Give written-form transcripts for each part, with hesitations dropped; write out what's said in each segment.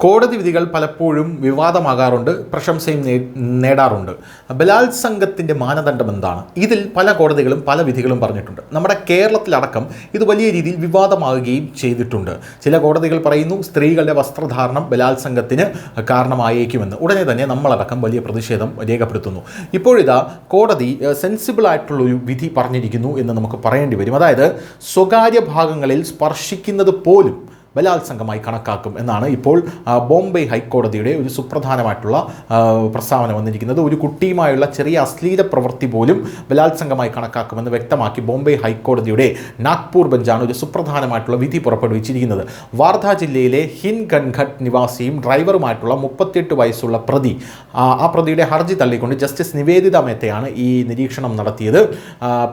കോടതി വിധികൾ പലപ്പോഴും വിവാദമാകാറുണ്ട്, പ്രശംസയും നേടാറുണ്ട്. ബലാത്സംഗത്തിൻ്റെ മാനദണ്ഡം എന്താണ്? ഇതിൽ പല കോടതികളും പല വിധികളും പറഞ്ഞിട്ടുണ്ട്. നമ്മുടെ കേരളത്തിലടക്കം ഇത് വലിയ രീതിയിൽ വിവാദമാവുകയും ചെയ്തിട്ടുണ്ട്. ചില കോടതികൾ പറയുന്നു സ്ത്രീകളുടെ വസ്ത്രധാരണം ബലാത്സംഗത്തിന് കാരണമായേക്കുമെന്ന്. ഉടനെ തന്നെ നമ്മളടക്കം വലിയ പ്രതിഷേധം രേഖപ്പെടുത്തുന്നു. ഇപ്പോഴിതാ കോടതി സെൻസിബിൾ ആയിട്ടുള്ളൊരു വിധി പറഞ്ഞിരിക്കുന്നു എന്ന് നമുക്ക് പറയേണ്ടി വരും. അതായത് സ്വകാര്യ ഭാഗങ്ങളിൽ സ്പർശിക്കുന്നത് പോലും ബലാത്സംഗമായി കണക്കാക്കും എന്നാണ് ഇപ്പോൾ ബോംബെ ഹൈക്കോടതിയുടെ ഒരു സുപ്രധാനമായിട്ടുള്ള പ്രസ്താവന വന്നിരിക്കുന്നത്. ഒരു കുട്ടിയുമായുള്ള ചെറിയ അശ്ലീല പ്രവൃത്തി പോലും ബലാത്സംഗമായി കണക്കാക്കുമെന്ന് വ്യക്തമാക്കി ബോംബെ ഹൈക്കോടതിയുടെ നാഗ്പൂർ ബെഞ്ചാണ് ഒരു സുപ്രധാനമായിട്ടുള്ള വിധി പുറപ്പെടുവിച്ചിരിക്കുന്നത്. വാർധ ജില്ലയിലെ ഹിൻഗൻഘട്ട് നിവാസിയും ഡ്രൈവറുമായിട്ടുള്ള 38 വയസ്സുള്ള പ്രതി, ആ പ്രതിയുടെ ഹർജി തള്ളിക്കൊണ്ട് ജസ്റ്റിസ് നിവേദിത മേത്തയാണ് ഈ നിരീക്ഷണം നടത്തിയത്.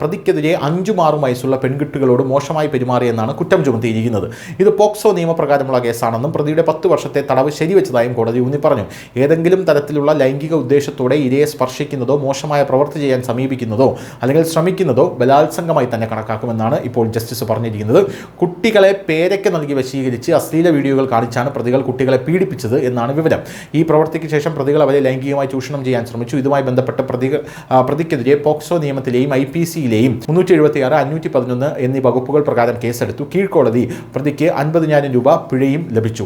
പ്രതിക്കെതിരെ 5-6 വയസ്സുള്ള പെൺകുട്ടികളോട് മോശമായി പെരുമാറിയെന്നാണ് കുറ്റം ചുമത്തിയിരിക്കുന്നത്. ഇത് പോക്സോ നിയമപ്രകാരമുള്ള കേസാണെന്നും പ്രതിയുടെ 10 വർഷത്തെ തടവ് ശരിവെച്ചതായും കോടതി ഊന്നി പറഞ്ഞു. ഏതെങ്കിലും തരത്തിലുള്ള ലൈംഗിക ഉദ്ദേശത്തോടെ ഇരയെ സ്പർശിക്കുന്നതോ മോശമായ പ്രവൃത്തി ചെയ്യാൻ സമീപിക്കുന്നതോ അല്ലെങ്കിൽ ശ്രമിക്കുന്നതോ ബലാത്സംഗമായി തന്നെ കണക്കാക്കുമെന്നാണ് ഇപ്പോൾ ജസ്റ്റിസ് പറഞ്ഞിരിക്കുന്നത്. കുട്ടികളെ പേരയ്ക്ക് നൽകി വശീകരിച്ച് അശ്ലീല വീഡിയോകൾ കാണിച്ചാണ് പ്രതികൾ കുട്ടികളെ പീഡിപ്പിച്ചത് എന്നാണ് വിവരം. ഈ പ്രവൃത്തിക്ക് ശേഷം പ്രതികൾ അവരെ ലൈംഗികമായി ചൂഷണം ചെയ്യാൻ ശ്രമിച്ചു. ഇതുമായി ബന്ധപ്പെട്ട പ്രതിക്കെതിരെ പോക്സോ നിയമത്തിലെയും IPC-യിലെയും 376, 511 എന്നീ വകുപ്പുകൾ പ്രകാരം കേസെടുത്തു. കീഴ്ക്കോടതി പ്രതിക്ക് 50,000 രൂപ പിഴയും ലഭിച്ചു.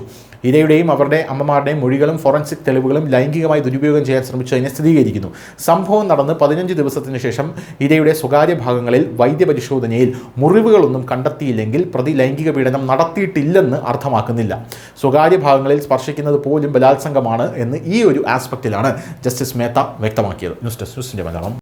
ഇരയുടെയും അവരുടെ അമ്മമാരുടെയും മൊഴികളും ഫോറൻസിക് തെളിവുകളും ലൈംഗികമായി ദുരുപയോഗം ചെയ്യാൻ ശ്രമിച്ചതിനെ സ്ഥിരീകരിക്കുന്നു. സംഭവം നടന്ന് 15 ദിവസത്തിന് ശേഷം ഇരയുടെ സ്വകാര്യ ഭാഗങ്ങളിൽ വൈദ്യപരിശോധനയിൽ മുറിവുകളൊന്നും കണ്ടെത്തിയില്ലെങ്കിൽ പ്രതി ലൈംഗിക പീഡനം നടത്തിയിട്ടില്ലെന്ന് അർത്ഥമാക്കുന്നില്ല. സ്വകാര്യ ഭാഗങ്ങളിൽ സ്പർശിക്കുന്നത് പോലും ബലാത്സംഗമാണ് എന്ന് ഈ ഒരു ആസ്പെക്റ്റിലാണ് ജസ്റ്റിസ് മേത്ത വ്യക്തമാക്കിയത്. ന്യൂസ് ഡെസ്ക് ന്യൂസിൻ്റെ മലയാളം.